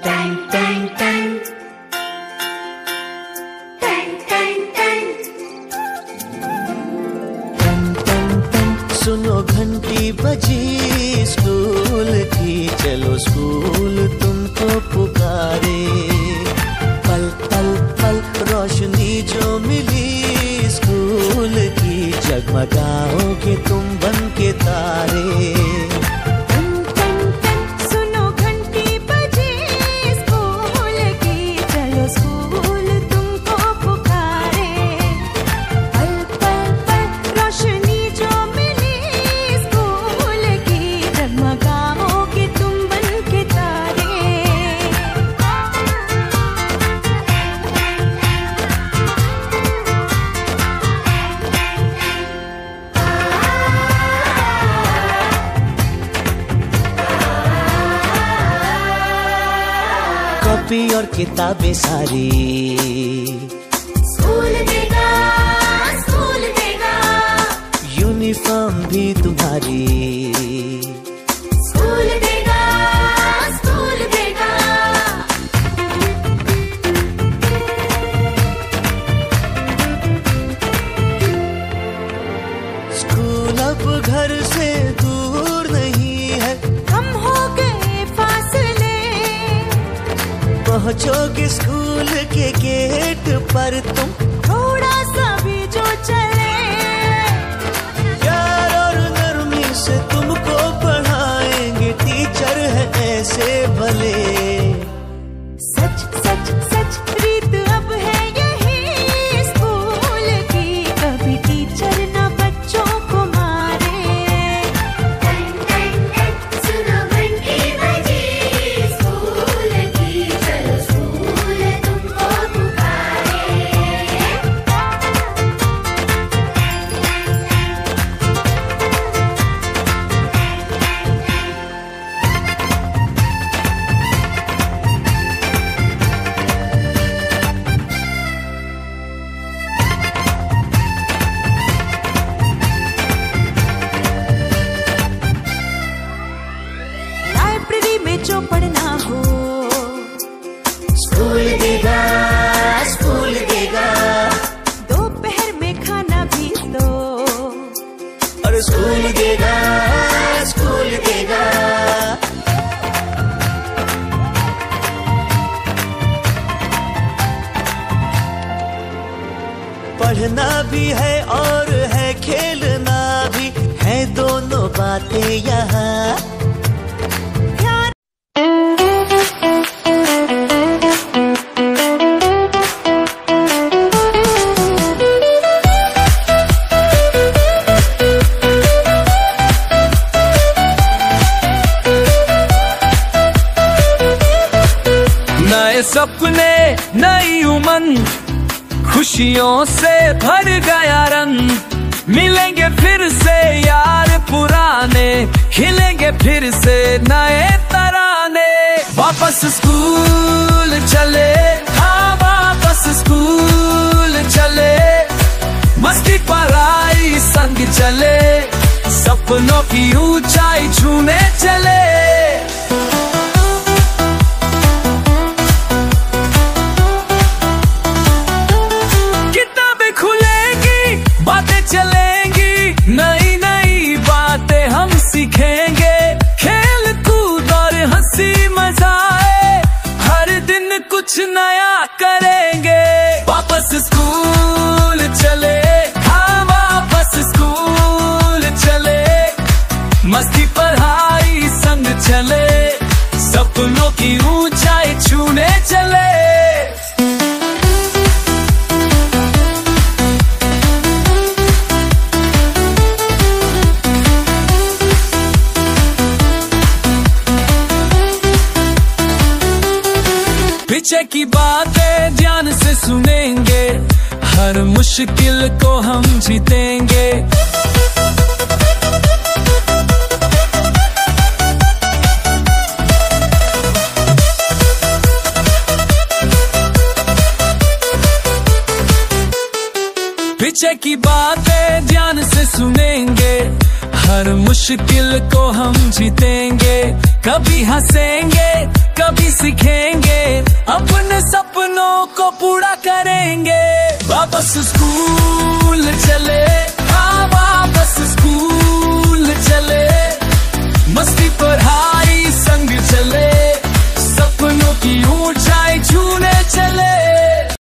Tang tang tang, tang tang tang, टन टन टन सुनो घंटी बजी स्कूल की, चलो स्कूल तुमको पुकारे। पल पल पल रोशनी जो मिली स्कूल की, जगमगाओगे तुम बन के तारे। कॉपी और किताबें सारी स्कूल देगा, स्कूल देगा। यूनिफॉर्म भी तुम्हारी स्कूल देगा, स्कूल देगा। स्कूल अब घर से दूर नहीं है, कम हो गए फासले। पहुंचोगे स्कूल के गेट पर तुम, थोड़ा सा भी जो चले। प्यार और नरमी से तुमको पढ़ाएंगे टीचर है ऐसे भले। सच सच सच रीत अब है यही स्कूल की, कभी टीचर न बच्चों को मारे। सुनो घंटी बजी स्कूल की, चलो स्कूल तुमको पुकारे। लाइब्रेरी में जो पढ़ना हो, स्कूल देगा, स्कूल देगा। दोपहर में खाना भी तो, और स्कूल देगा, स्कूल देगा। पढ़ना भी है और है खेलना भी है, दोनों बातें यहाँ। नए सपने नई उमंग, खुशियों से भर गया रंग। मिलेंगे फिर से यार पुराने, खिलेंगे फिर से नए तराने। वापस स्कूल चले, हाँ वापस स्कूल चले। मस्ती पढ़ाई संग चले, सपनों की ऊंचाई छूने चले। चलेंगी नई नई बातें हम सीखेंगे, खेल कूद और हंसी मजाए, हर दिन कुछ नया करेंगे। वापस स्कूल चले, हाँ वापस स्कूल चले। मस्ती पढ़ाई संग चले, सपनों की ऊंचाई छूने चले। पीछे की बातें ध्यान से सुनेंगे, हर मुश्किल को हम जीतेंगे। पीछे की बातें ध्यान से सुनेंगे, हर मुश्किल को हम जीतेंगे। कभी हंसेंगे कभी सीखेंगे, अपने सपनों को पूरा करेंगे। वापस स्कूल चले